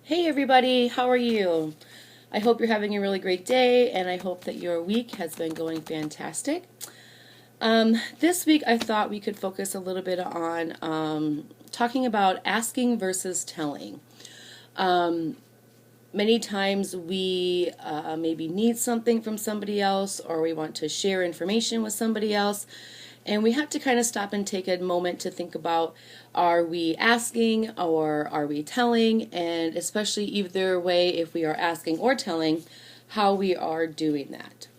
Hey everybody, how are you? I hope you're having a really great day and I hope that your week has been going fantastic. This week I thought we could focus a little bit on talking about asking versus telling. Many times we maybe need something from somebody else or we want to share information with somebody else. And we have to kind of stop and take a moment to think about, are we asking or are we telling? And especially either way, if we are asking or telling, how we are doing that.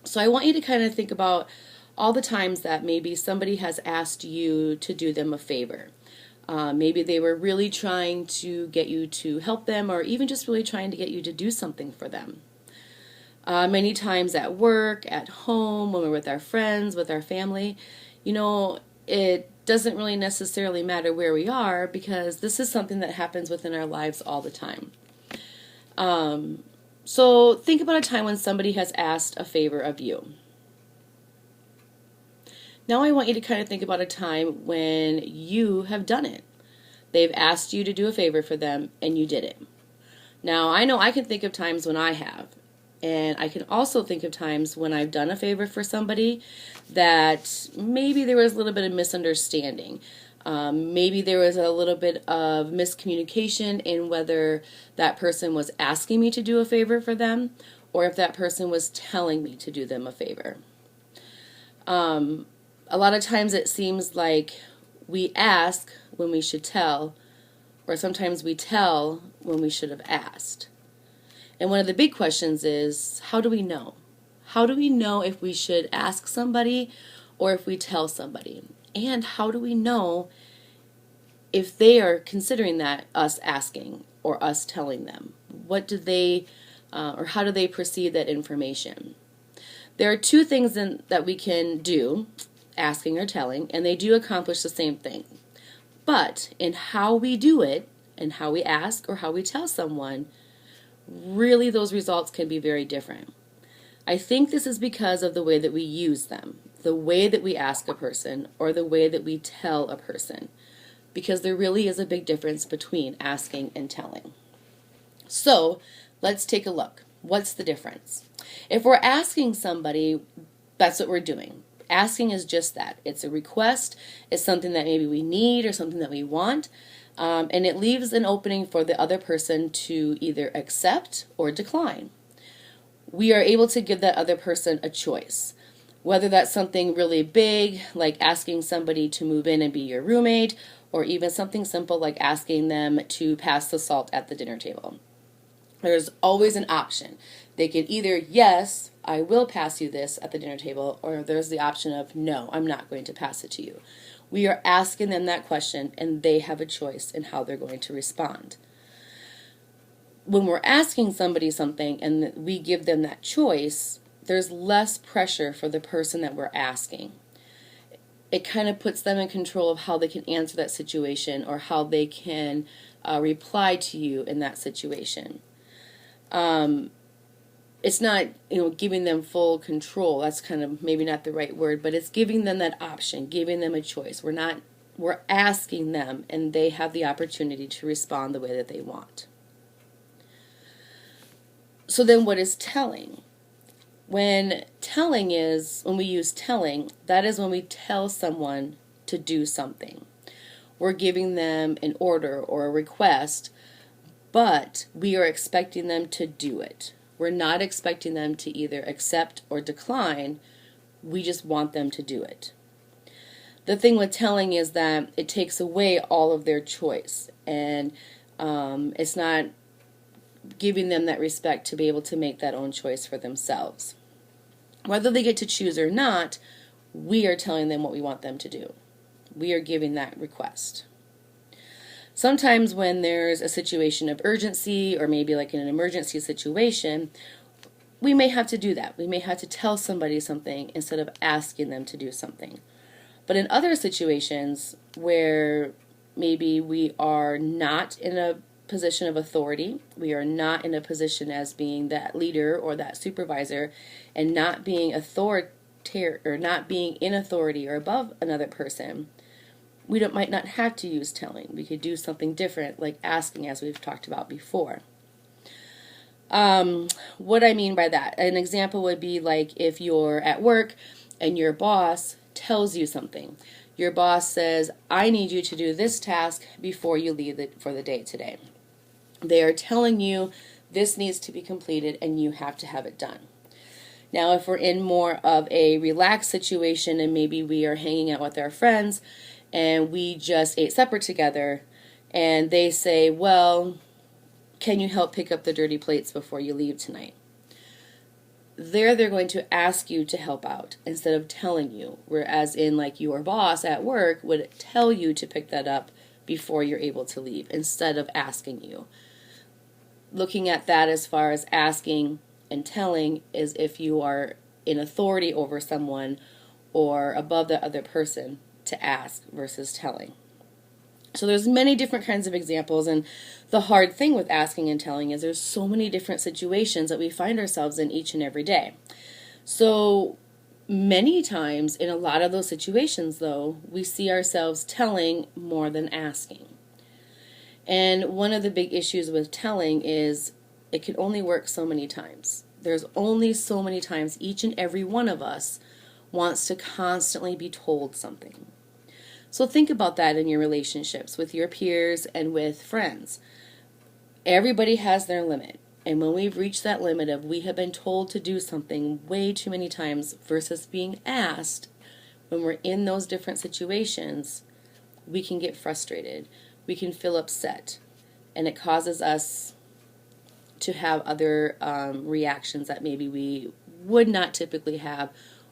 So I want you to kind of think about all the times that maybe somebody has asked you to do them a favor. Maybe they were really trying to get you to help them or even just really trying to get you to do something for them. Many times at work, at home, when we're with our friends, with our family, it doesn't really necessarily matter where we are because this is something that happens within our lives all the time. So think about a time when somebody has asked a favor of you. Now I want you to kind of think about a time when you have done it. They've asked you to do a favor for them and you did it. Now I know I can think of times when I have. And I can also think of times when I've done a favor for somebody that maybe there was a little bit of misunderstanding. Maybe there was a little bit of miscommunication in whether that person was asking me to do a favor for them or if that person was telling me to do them a favor. A lot of times it seems like we ask when we should tell, or sometimes we tell when we should have asked. And one of the big questions is, how do we know? How do we know if we should ask somebody or if we tell somebody? And how do we know if they are considering that us asking or us telling them? What do they, or how do they perceive that information? There are two things that we can do, asking or telling, and they do accomplish the same thing. But in how we do it, and how we ask or how we tell someone, really those results can be very different. I think this is because of the way that we use them, the way that we ask a person, or the way that we tell a person, because there really is a big difference between asking and telling. So let's take a look. What's the difference? If we're asking somebody, that's what we're doing. Asking is just that. It's a request. It's something that maybe we need or something that we want. And it leaves an opening for the other person to either accept or decline. We are able to give that other person a choice. Whether that's something really big, like asking somebody to move in and be your roommate, or even something simple like asking them to pass the salt at the dinner table. There's always an option. They can either, yes, I will pass you this at the dinner table, or there's the option of, no, I'm not going to pass it to you. We are asking them that question, and they have a choice in how they're going to respond. When we're asking somebody something and we give them that choice, there's less pressure for the person that we're asking. It kind of puts them in control of how they can answer that situation or how they can reply to you in that situation. It's not, giving them full control. That's kind of maybe not the right word, but it's giving them that option, giving them a choice. We're asking them, and they have the opportunity to respond the way that they want. So then what is telling? When we use telling, that is when we tell someone to do something. We're giving them an order or a request, but we are expecting them to do it. We're not expecting them to either accept or decline. We just want them to do it. The thing with telling is that it takes away all of their choice, and it's not giving them that respect to be able to make that own choice for themselves. Whether they get to choose or not, we are telling them what we want them to do. We are giving that request. Sometimes when there's a situation of urgency or maybe like in an emergency situation, we may have to do that. We may have to tell somebody something instead of asking them to do something. But in other situations where maybe we are not in a position of authority, we are not in a position as being that leader or that supervisor, and not being in authority or above another person, might not have to use telling. We could do something different, like asking, as we've talked about before. What I mean by that, an example would be like if you're at work and your boss tells you something. Your boss says, I need you to do this task before you leave for the day today. They are telling you this needs to be completed and you have to have it done. Now, if we're in more of a relaxed situation and maybe we are hanging out with our friends and we just ate supper together and they say, well, can you help pick up the dirty plates before you leave tonight? They're going to ask you to help out instead of telling you, whereas in like your boss at work would tell you to pick that up before you're able to leave instead of asking you. Looking at that as far as asking and telling is if you are in authority over someone or above the other person to ask versus telling. So there's many different kinds of examples, and the hard thing with asking and telling is there's so many different situations that we find ourselves in each and every day. So many times in a lot of those situations, though, we see ourselves telling more than asking. And one of the big issues with telling is it can only work so many times. There's only so many times each and every one of us wants to constantly be told something. So think about that in your relationships with your peers and with friends. Everybody has their limit. And when we've reached that limit of we have been told to do something way too many times versus being asked, when we're in those different situations, we can get frustrated. We can feel upset. And it causes us to have other reactions that maybe we would not typically have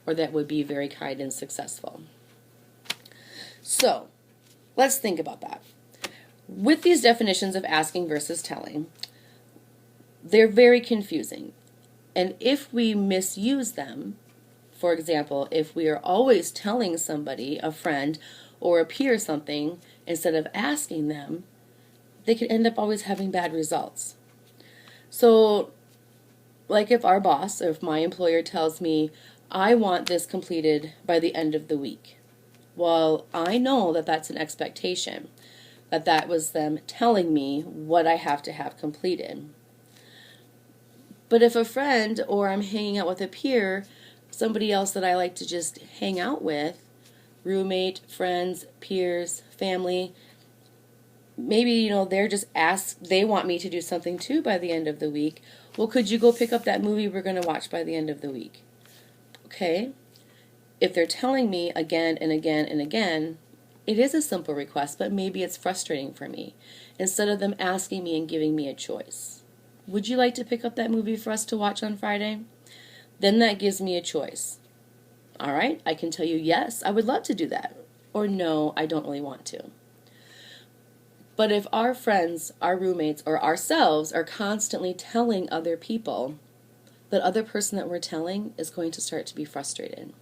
or that would be very kind and successful. So, let's think about that. With these definitions of asking versus telling, they're very confusing. And if we misuse them, for example, if we are always telling somebody, a friend or a peer something, instead of asking them, they could end up always having bad results. So, like if our boss or if my employer tells me, I want this completed by the end of the week. Well, I know that that's an expectation, that was them telling me what I have to have completed. But if a friend or I'm hanging out with a peer, somebody else that I like to just hang out with, roommate, friends, peers, family, maybe, they're just they want me to do something too by the end of the week. Well, could you go pick up that movie we're going to watch by the end of the week? Okay. If they're telling me again and again and again, it is a simple request, but maybe it's frustrating for me. Instead of them asking me and giving me a choice. Would you like to pick up that movie for us to watch on Friday? Then that gives me a choice. All right, I can tell you, yes, I would love to do that. Or no, I don't really want to. But if our friends, our roommates, or ourselves are constantly telling other people, that other person that we're telling is going to start to be frustrated.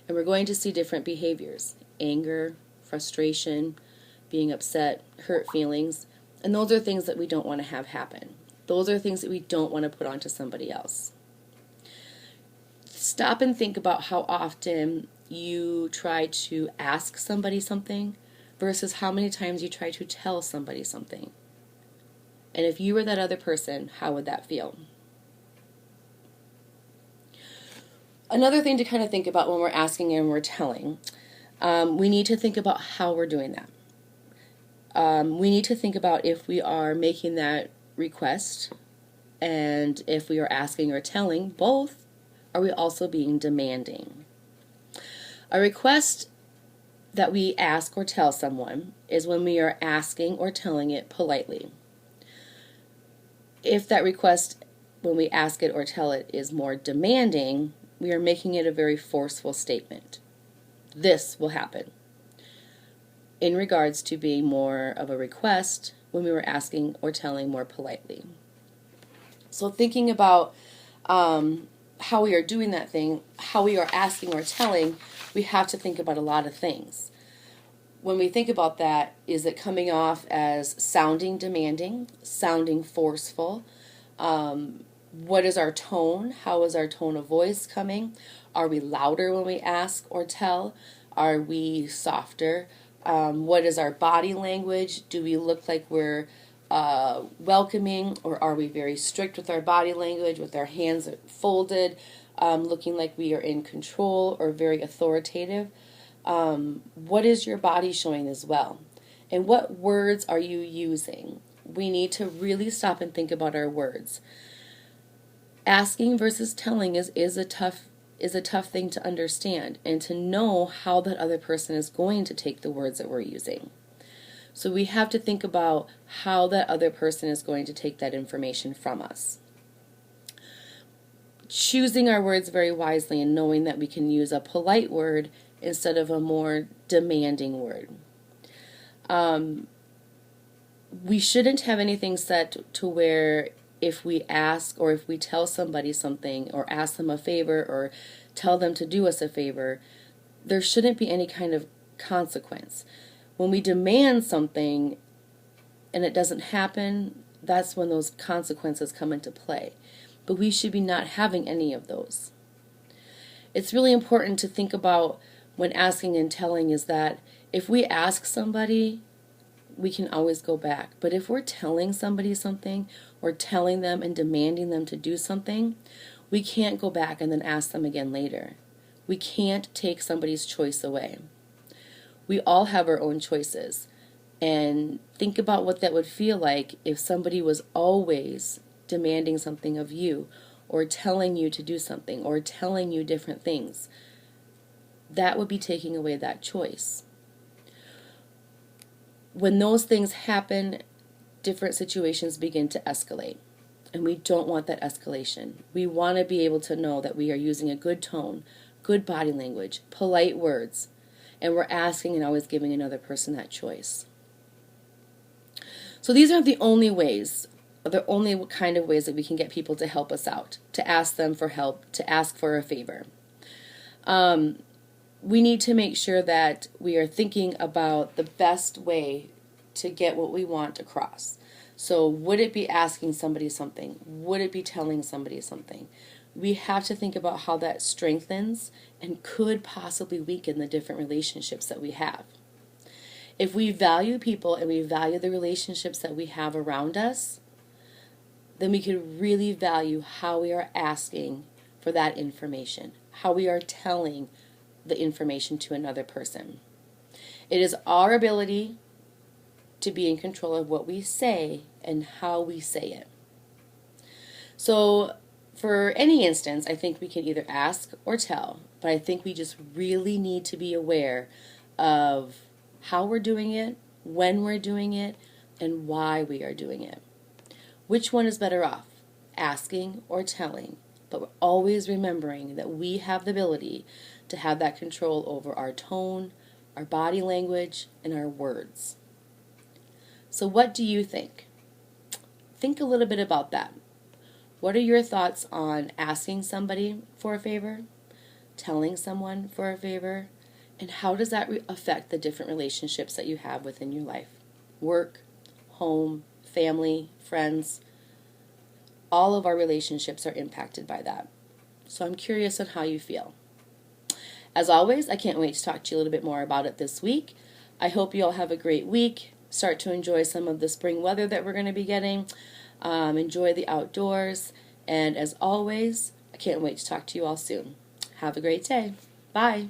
And we're going to see different behaviors, anger, frustration, being upset, hurt feelings. And those are things that we don't want to have happen. Those are things that we don't want to put onto somebody else. Stop and think about how often you try to ask somebody something versus how many times you try to tell somebody something. And if you were that other person, how would that feel? Another thing to kind of think about when we're asking and we're telling, we need to think about how we're doing that. We need to think about if we are making that request and if we are asking or telling both, are we also being demanding? A request that we ask or tell someone is when we are asking or telling it politely. If that request, when we ask it or tell it, is more demanding, we are making it a very forceful statement. This will happen. In regards to being more of a request when we were asking or telling more politely. So thinking about how we are doing that thing, how we are asking or telling, we have to think about a lot of things. When we think about that, is it coming off as sounding demanding, sounding forceful? What is our tone? How is our tone of voice coming? Are we louder when we ask or tell? Are we softer? What is our body language? Do we look like we're welcoming, or are we very strict with our body language, with our hands folded, looking like we are in control or very authoritative? What is your body showing as well? And what words are you using? We need to really stop and think about our words. Asking versus telling is a tough thing to understand, and to know how that other person is going to take the words that we're using. So we have to think about how that other person is going to take that information from us. Choosing our words very wisely and knowing that we can use a polite word instead of a more demanding word. We shouldn't have anything set to where if we ask or if we tell somebody something or ask them a favor or tell them to do us a favor, there shouldn't be any kind of consequence. When we demand something and it doesn't happen, that's when those consequences come into play. But we should be not having any of those. It's really important to think about when asking and telling is that if we ask somebody, we can always go back. But if we're telling somebody something or telling them and demanding them to do something, we can't go back and then ask them again later. We can't take somebody's choice away. We all have our own choices. And think about what that would feel like if somebody was always demanding something of you, or telling you to do something, or telling you different things. That would be taking away that choice. When those things happen, different situations begin to escalate. And we don't want that escalation. We want to be able to know that we are using a good tone, good body language, polite words, and we're asking and always giving another person that choice. So these aren't the only ways, the only kind of ways that we can get people to help us out, to ask them for help, to ask for a favor. We need to make sure that we are thinking about the best way to get what we want across. So would it be asking somebody something? Would it be telling somebody something? We have to think about how that strengthens and could possibly weaken the different relationships that we have. If we value people and we value the relationships that we have around us, then we could really value how we are asking for that information, how we are telling the information to another person. It is our ability to be in control of what we say and how we say it. So for any instance, I think we can either ask or tell, but I think we just really need to be aware of how we're doing it, when we're doing it, and why we are doing it. Which one is better off, asking or telling? But we're always remembering that we have the ability to have that control over our tone, our body language, and our words. So what do you think? Think a little bit about that. What are your thoughts on asking somebody for a favor, telling someone for a favor, and how does that affect the different relationships that you have within your life? Work, home, family, friends. All of our relationships are impacted by that. So I'm curious on how you feel. As always, I can't wait to talk to you a little bit more about it this week. I hope you all have a great week. Start to enjoy some of the spring weather that we're going to be getting. Enjoy the outdoors. And as always, I can't wait to talk to you all soon. Have a great day. Bye.